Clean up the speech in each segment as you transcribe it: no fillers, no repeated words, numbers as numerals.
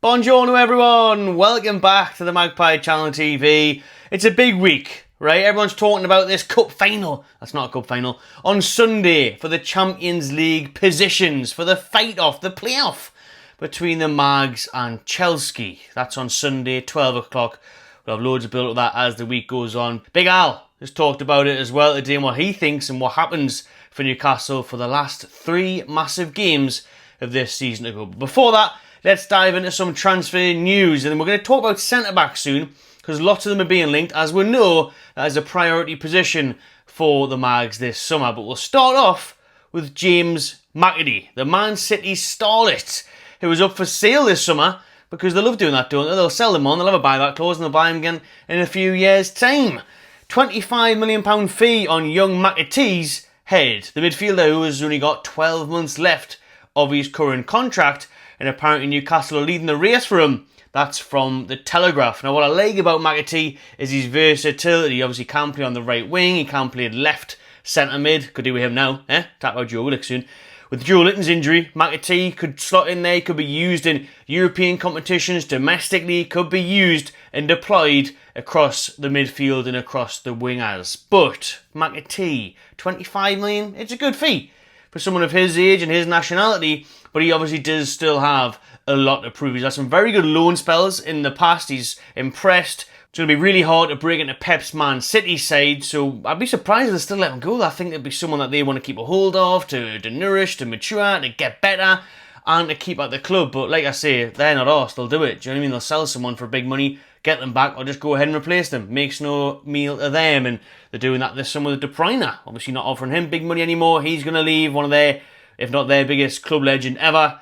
Buongiorno everyone, welcome back to the Magpie Channel TV. It's a big week, right? Everyone's talking about this cup final, that's not a cup final, on Sunday for the Champions League positions, for the fight-off, the playoff between the Mags and Chelsea. That's on Sunday, 12 o'clock. We'll have loads of build-up of that as the week goes on. Big Al has talked about it as well today and what he thinks and what happens for Newcastle for the last three massive games of this season to go. But before that, let's dive into some transfer news, and then we're going to talk about centre-backs soon, because lots of them are being linked, as we know that is a priority position for the Mags this summer. But we'll start off with James Macki, the Man City starlet, who was up for sale this summer, because they love doing that, don't they? They'll sell them on, they'll have a buyback clause, and they'll buy them again in a few years' time. £25 million fee on young Macki's head. The midfielder who has only got 12 months left of his current contract, and apparently Newcastle are leading the race for him. That's from the Telegraph. Now, what I like about Macki is his versatility. He obviously can play on the right wing, he can play left centre mid. Could do with him now, Tap out Joe Willock soon. With Joe Litton's injury, Macki could slot in there. He could be used in European competitions, domestically, could be used and deployed across the midfield and across the wingers. But Macki, 25 million, it's a good fee for someone of his age and his nationality, but he obviously does still have a lot to prove. He's had some very good loan spells in the past. He's impressed. It's going to be really hard to break into Pep's Man City side, so I'd be surprised if they still let him go. I think it'd be someone that they want to keep a hold of, to nourish, to mature, to get better, and to keep at the club. But like I say, they're not us. They'll do it. Do you know what I mean? They'll sell someone for big money, get them back, or just go ahead and replace them. Makes no meal to them, and they're doing that this summer with De Bruyne. Obviously not offering him big money anymore. He's going to leave, one of their, if not their biggest club legend ever.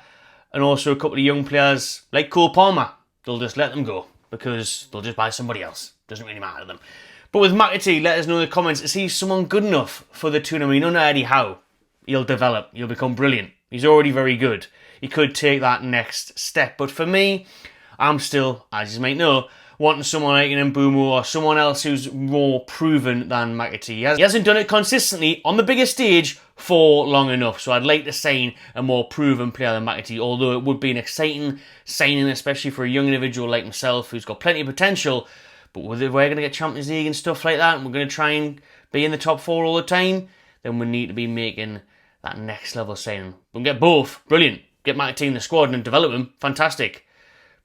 And also a couple of young players like Cole Palmer. They'll just let them go because they'll just buy somebody else. Doesn't really matter to them. But with Macki, let us know in the comments, is he someone good enough for the tournament? We don't know Eddie how he'll develop. He'll become brilliant. He's already very good. He could take that next step. But for me, I'm still, as you might know, wanting someone like an Mbumo or someone else who's more proven than Macki. He hasn't done it consistently on the biggest stage for long enough, so I'd like to sign a more proven player than Macki, although it would be an exciting signing, especially for a young individual like himself who's got plenty of potential. But if we're going to get Champions League and stuff like that, and we're going to try and be in the top four all the time, then we need to be making that next level signing. We'll get both, brilliant. Get Macki in the squad and develop him, fantastic.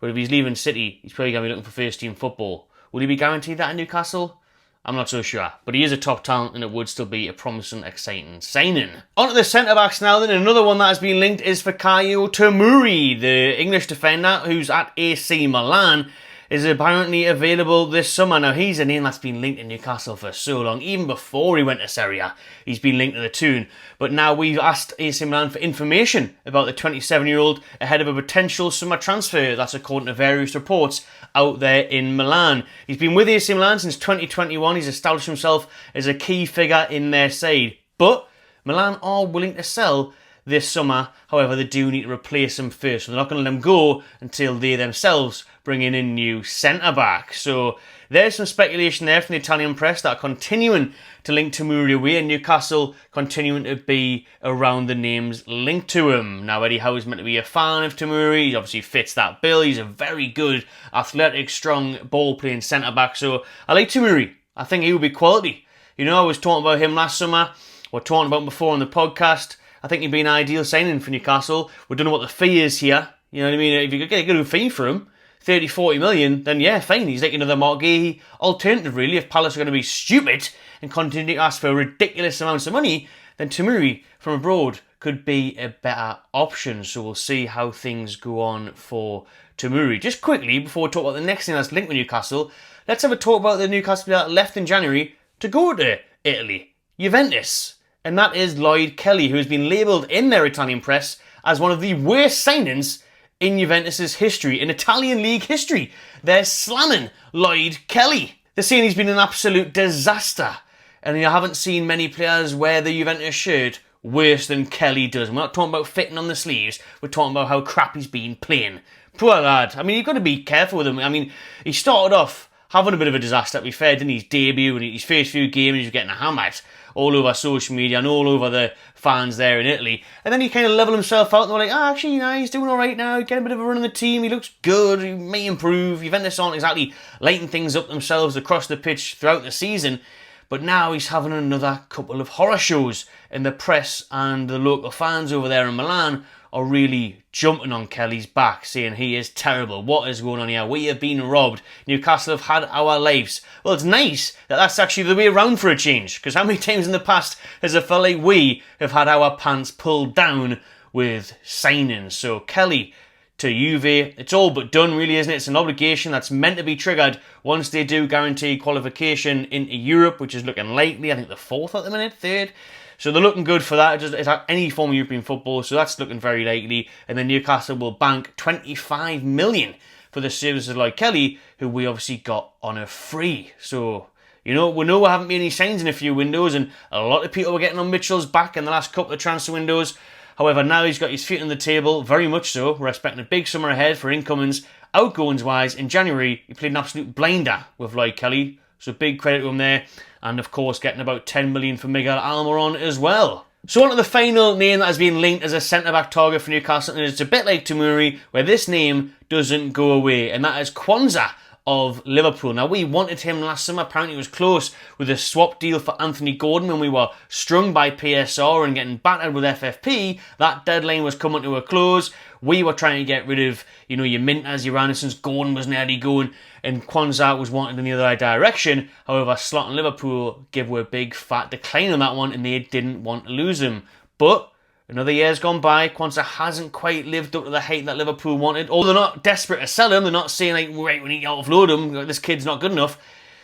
But if he's leaving City, he's probably going to be looking for first team football. Will he be guaranteed that at Newcastle? I'm not so sure. But he is a top talent and it would still be a promising, exciting signing. On to the centre-backs now then. Another one that has been linked is for Faio Tamuri, the English defender who's at AC Milan, is apparently available this summer. Now, he's a name that's been linked to Newcastle for so long. Even before he went to Serie A, he's been linked to the Toon. But now we've asked AC Milan for information about the 27-year-old ahead of a potential summer transfer. That's according to various reports out there in Milan. He's been with AC Milan since 2021. He's established himself as a key figure in their side. But Milan are willing to sell this summer. However, they do need to replace him first. So they're not going to let him go until they themselves bring in a new centre-back. So there's some speculation there from the Italian press that are continuing to link Tamuri away, and Newcastle continuing to be around the names linked to him. Now, Eddie Howe is meant to be a fan of Tamuri. He obviously fits that bill. He's a very good, athletic, strong, ball-playing centre-back. So I like Tamuri. I think he would be quality. You know, I was talking about him last summer. We're talking about him before on the podcast. I think he'd be an ideal signing for Newcastle. We don't know what the fee is here. You know what I mean? If you could get a good fee for him, 30, 40 million, then yeah, fine. He's like another Macki alternative, really. If Palace are going to be stupid and continue to ask for ridiculous amounts of money, then Tamuri from abroad could be a better option. So we'll see how things go on for Tamuri. Just quickly, before we talk about the next thing that's linked with Newcastle, let's have a talk about the Newcastle player that left in January to go to Italy, Juventus. And that is Lloyd Kelly, who has been labelled in their Italian press as one of the worst signings in Juventus' history, in Italian league history. They're slamming Lloyd Kelly. They're saying he's been an absolute disaster. And you haven't seen many players wear the Juventus shirt worse than Kelly does. We're not talking about fitting on the sleeves. We're talking about how crap he's been playing. Poor lad. I mean, you've got to be careful with him. I mean, he started off having a bit of a disaster, to be fair, didn't he? His debut and his first few games, he was getting hammered all over social media and all over the fans there in Italy. And then he kind of leveled himself out and they were like, actually, he's doing all right now, getting a bit of a run on the team, he looks good, he may improve. Juventus aren't exactly lighting things up themselves across the pitch throughout the season. But now he's having another couple of horror shows, and the press and the local fans over there in Milan are really jumping on Kelly's back, saying he is terrible. What is going on here? We have been robbed. Newcastle have had our lives. Well, it's nice that that's actually the way around for a change, because how many times in the past has it felt like we have had our pants pulled down with signings? So Kelly to Juve, it's all but done really, isn't it? It's an obligation that's meant to be triggered once they do guarantee qualification into Europe, which is looking likely. I think the 4th at the minute, 3rd. So they're looking good for that. It's any form of European football, so that's looking very likely. And then Newcastle will bank 25 million for the services of Lloyd Kelly, who we obviously got on a free. So, we know we haven't made any signs in a few windows, and a lot of people were getting on Mitchell's back in the last couple of transfer windows. However, now he's got his feet on the table, very much so. We're expecting a big summer ahead for incomings. Outgoings-wise, in January, he played an absolute blinder with Lloyd Kelly. So big credit to him there. And of course, getting about 10 million for Miguel Almiron as well. So on to the final name that has been linked as a centre-back target for Newcastle. And it's a bit like Tamuri, where this name doesn't go away. And that is Quansah of Liverpool. Now, we wanted him last summer. Apparently, it was close with a swap deal for Anthony Gordon when we were strung by PSR and getting battered with FFP. That deadline was coming to a close. We were trying to get rid of, your Mintas, your Andersons. Gordon was nearly going, and Quansah was wanted in the other direction. However, Slot and Liverpool gave a big fat decline on that one, and they didn't want to lose him. But another year's gone by. Quansah hasn't quite lived up to the height that Liverpool wanted. Although they're not desperate to sell him, they're not saying, like, right, we need to offload him, this kid's not good enough.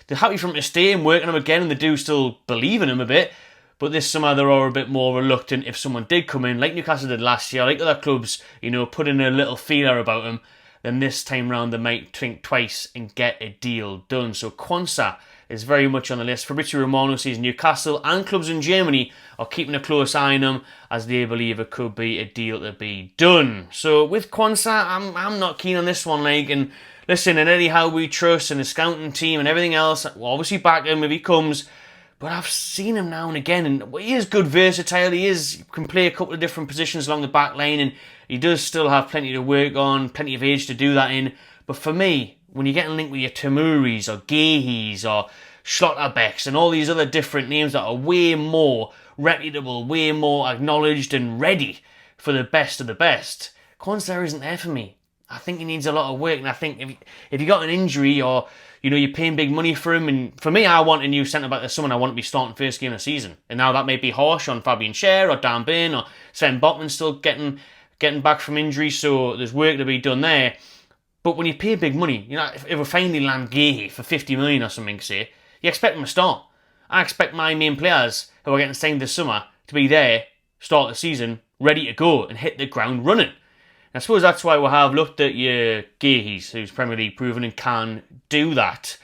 They're happy for him to stay and work on him again, and they do still believe in him a bit. But this summer, they are a bit more reluctant if someone did come in, like Newcastle did last year, like other clubs, put in a little feeler about him. Then this time round, they might think twice and get a deal done. So Quansah is very much on the list. Fabrizio Romano sees Newcastle and clubs in Germany are keeping a close eye on him, as they believe it could be a deal to be done. So with Quansah, I'm not keen on this one, and listen, and Eddie Howe we trust, and the scouting team and everything else, we'll obviously back him if he comes. But I've seen him now and again, and he is good versatile. He can play a couple of different positions along the back line, and he does still have plenty to work on, plenty of age to do that in. But for me, when you're getting linked with your Tamuris or Gahis or Schlotterbecks and all these other different names that are way more reputable, way more acknowledged and ready for the best of the best, Quansah isn't there for me. I think he needs a lot of work, and I think if you got an injury or you're paying big money for him, and for me, I want a new centre-back this summer, and I want to be starting first game of the season. And now that may be harsh on Fabian Schär or Dan Burn or Sven Botman still getting back from injury, so there's work to be done there. But when you pay big money, if we finally land Gahi for 50 million or something, say, you expect them to start. I expect my main players who are getting signed this summer to be there, start the season, ready to go and hit the ground running. I suppose that's why we have looked at your Gahis, who's Premier League proven and can do that.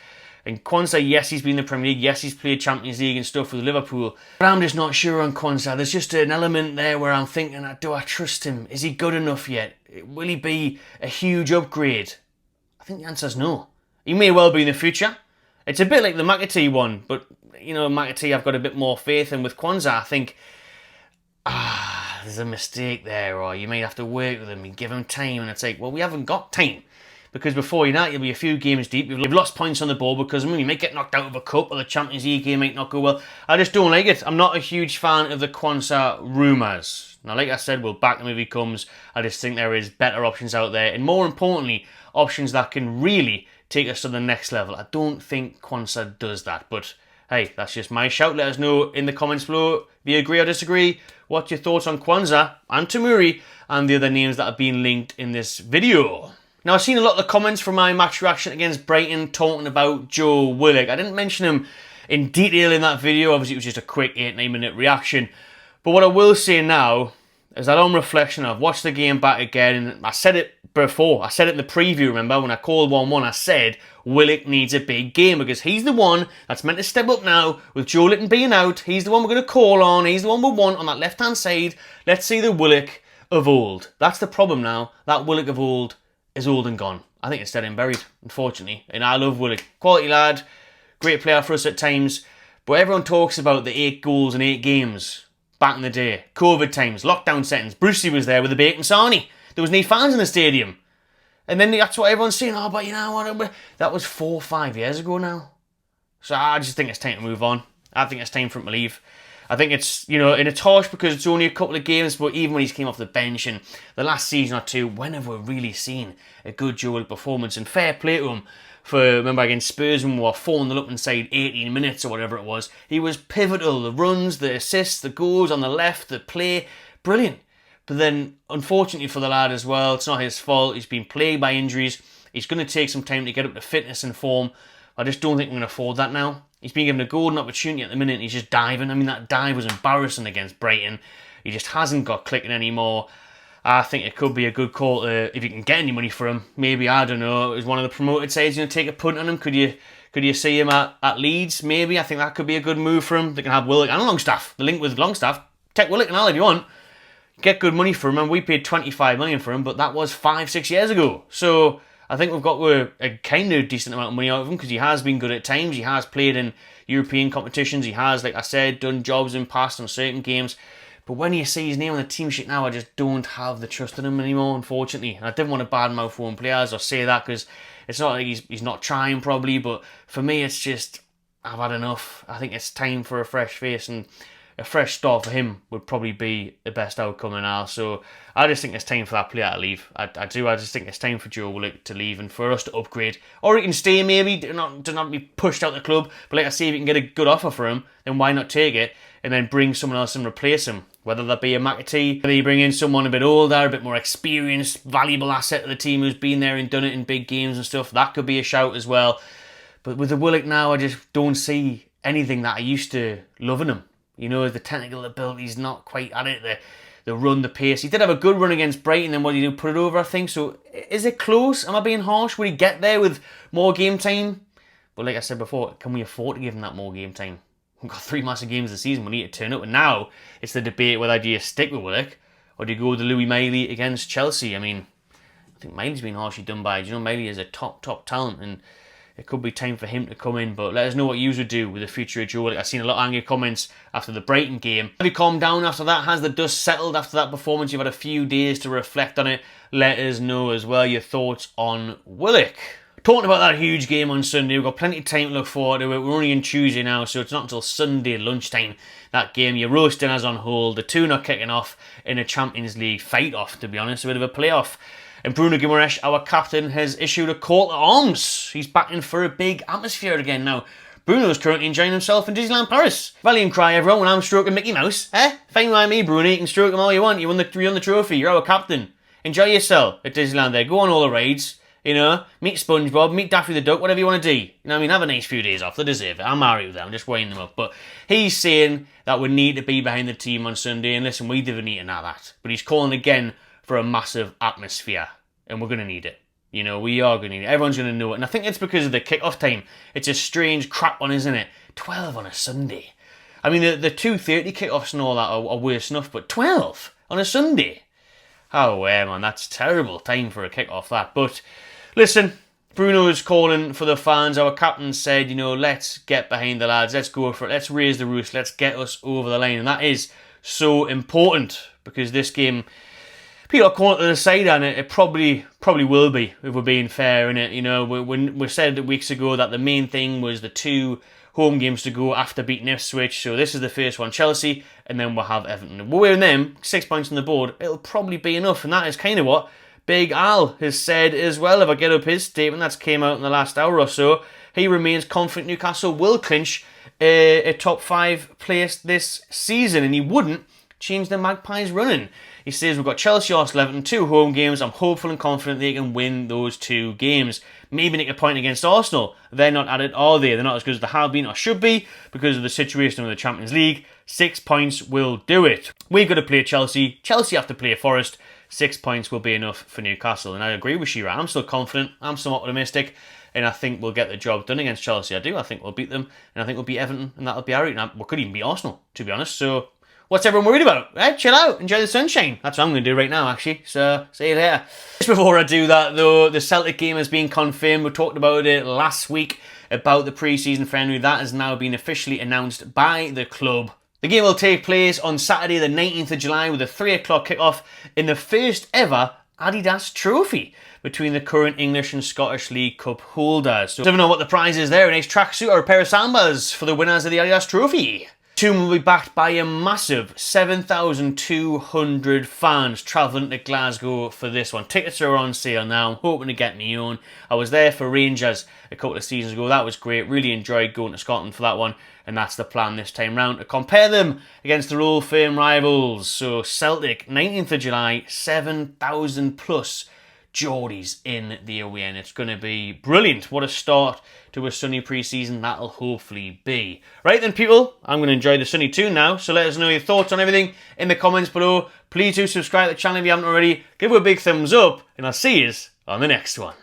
And Quansah, yes, he's been in the Premier League, yes, he's played Champions League and stuff with Liverpool, but I'm just not sure on Quansah. There's just an element there where I'm thinking, do I trust him? Is he good enough yet? Will he be a huge upgrade? I think the answer's no. He may well be in the future. It's a bit like the Macki one, but, Macki I've got a bit more faith in. With Quansah, I think, there's a mistake there, or you may have to work with him and give him time, and it's like, well, we haven't got time, because before you know it, you'll be a few games deep, you've lost points on the board because you might get knocked out of a cup, or the Champions League game might not go well. I just don't like it. I'm not a huge fan of the Quansah rumours. Now, like I said, we'll back him if he comes. I just think there is better options out there, and more importantly, options that can really take us to the next level. I don't think Quansah does that, but hey, that's just my shout. Let us know in the comments below if you agree or disagree. What's your thoughts on Quansah and Tamuri and the other names that have been linked in this video? Now, I've seen a lot of the comments from my match reaction against Brighton talking about Joe Willock. I didn't mention him in detail in that video. Obviously, it was just a quick 8-9 minute reaction. But what I will say now is that on reflection, I've watched the game back again, and I said it before. I said it in the preview, remember, when I called 1-1, I said Willock needs a big game because he's the one that's meant to step up now with Joe Litton being out. He's the one we're going to call on. He's the one we want on that left-hand side. Let's see the Willock of old. That's the problem now. That Willock of old is old and gone. I think it's dead and buried, unfortunately. And I love Willock. Quality lad, great player for us at times. But everyone talks about the 8 goals in 8 games back in the day. COVID times, lockdown settings. Brucey was there with the bacon sarnie. There was no fans in the stadium. And then that's what everyone's saying. Oh, but you know what? That was 4 or 5 years ago now. So I just think it's time to move on. I think it's time for him to leave. I think it's, and it's harsh because it's only a couple of games, but even when he's came off the bench and the last season or two, when have we really seen a good Joe Willock performance? And fair play to him remember against Spurs when we were 4-0 up inside 18 minutes or whatever it was. He was pivotal. The runs, the assists, the goals on the left, the play, brilliant. But then, unfortunately for the lad as well, it's not his fault. He's been plagued by injuries. He's going to take some time to get up to fitness and form. I just don't think we're going to afford that now. He's been given a golden opportunity at the minute and he's just diving. I mean, that dive was embarrassing against Brighton. He just hasn't got clicking anymore. I think it could be a good call to, if you can get any money for him, maybe, I don't know, as one of the promoted sides, take a punt on him. Could you see him at Leeds? Maybe. I think that could be a good move for him. They can have Willock and Longstaff. The link with Longstaff. Take Willock and all if you want. Get good money for him, and we paid 25 million for him, but that was 5-6 years ago. So I think we've got a kind of decent amount of money out of him because he has been good at times. He has played in European competitions. He has, like I said, done jobs in past on certain games. But when you see his name on the team sheet now, I just don't have the trust in him anymore, unfortunately. And I didn't want to badmouth one players or say that because it's not like he's not trying probably, but for me it's just, I've had enough. I think it's time for a fresh face, and a fresh start for him would probably be the best outcome now. So I just think it's time for that player to leave. I do. I just think it's time for Joe Willock to leave and for us to upgrade. Or he can stay maybe, do not be pushed out the club. But like I say, if you can get a good offer for him, then why not take it and then bring someone else and replace him? Whether that be a Macki, whether you bring in someone a bit older, a bit more experienced, valuable asset of the team who's been there and done it in big games and stuff, that could be a shout as well. But with the Willock now, I just don't see anything that I used to love in him. The technical ability's not quite at it. The run, the pace. He did have a good run against Brighton, then what did he do? Put it over, I think. So is it close? Am I being harsh? Will he get there with more game time? But like I said before, can we afford to give him that more game time? We've got 3 massive games this season. We need to turn up. And now it's the debate whether do you stick with Willock or do you go with the Louis Miley against Chelsea? I mean, I think Miley's been harshly done by. Miley is a top talent, and it could be time for him to come in, but let us know what you would do with the future of Joe Willock. I've seen a lot of angry comments after the Brighton game. Have you calmed down after that? Has the dust settled after that performance? You've had a few days to reflect on it. Let us know as well your thoughts on Willock. Talking about that huge game on Sunday, we've got plenty of time to look forward to it. We're only on Tuesday now, so it's not until Sunday lunchtime, that game. Your roast dinner's on hold. The two not kicking off in a Champions League fight-off, to be honest, a bit of a playoff. And Bruno Guimaraes, our captain, has issued a call to arms. He's back in for a big atmosphere again now. Bruno's currently enjoying himself in Disneyland Paris. Valiant cry, everyone, when I'm stroking Mickey Mouse. Fine by me, Bruno. You can stroke him all you want. You won the trophy. You're our captain. Enjoy yourself at Disneyland there. Go on all the rides. Meet SpongeBob, meet Daffy the Duck, whatever you want to do. Have a nice few days off. They deserve it. I'm alright with them. I'm just weighing them up. But he's saying that we need to be behind the team on Sunday. And listen, we didn't need to know that. But he's calling again for a massive atmosphere. And we're going to need it. We are going to need it. Everyone's going to know it. And I think it's because of the kick-off time. It's a strange crap one, isn't it? 12 on a Sunday. I mean, the 2:30 kick-offs and all that are worse enough, but 12 on a Sunday? Oh, man, that's terrible time for a kick-off, that. But listen, Bruno's calling for the fans. Our captain said, let's get behind the lads. Let's go for it. Let's raise the roost. Let's get us over the line. And that is so important because this game, people are calling it to the side, and it probably will be, if we're being fair, innit? We said weeks ago that the main thing was the 2 home games to go after beating Ipswich. So this is the first one, Chelsea, and then we'll have Everton. We're winning them, 6 points on the board. It'll probably be enough, and that is kind of what Big Al has said as well. If I get up his statement that's came out in the last hour or so, he remains confident Newcastle will clinch a top 5 place this season, and he wouldn't change the Magpies running. He says we've got Chelsea, Arsenal, Everton, 2 home games. I'm hopeful and confident they can win those 2 games. Maybe nick a point against Arsenal. They're not at it, are they? They're not as good as they have been or should be because of the situation of the Champions League. 6 points will do it. We've got to play Chelsea. Chelsea have to play Forest. 6 points will be enough for Newcastle. And I agree with Shearer. I'm still confident. I'm still optimistic. And I think we'll get the job done against Chelsea. I do. I think we'll beat them. And I think we'll beat Everton. And that'll be alright. We could even beat Arsenal, to be honest. So What's everyone worried about? Right, chill out, enjoy the sunshine. That's what I'm going to do right now, actually. So, see you later. Just before I do that, though, the Celtic game has been confirmed. We talked about it last week, about the pre-season friendly. That has now been officially announced by the club. The game will take place on Saturday the 19th of July with a 3 o'clock kickoff in the first ever Adidas Trophy between the current English and Scottish League Cup holders. So, don't know what the prize is there, a nice tracksuit or a pair of sambas for the winners of the Adidas Trophy. The team will be backed by a massive 7,200 fans travelling to Glasgow for this one. Tickets are on sale now. I'm hoping to get my own. I was there for Rangers a couple of seasons ago. That was great. Really enjoyed going to Scotland for that one. And that's the plan this time round, to compare them against their old firm rivals. So Celtic, 19th of July, 7,000 plus Geordies in the away end. It's going to be brilliant. What a start to a sunny pre-season that'll hopefully be. Right then, people, I'm going to enjoy the sunny tune now, so let us know your thoughts on everything in the comments below. Please do subscribe to the channel if you haven't already. Give it a big thumbs up, and I'll see you on the next one.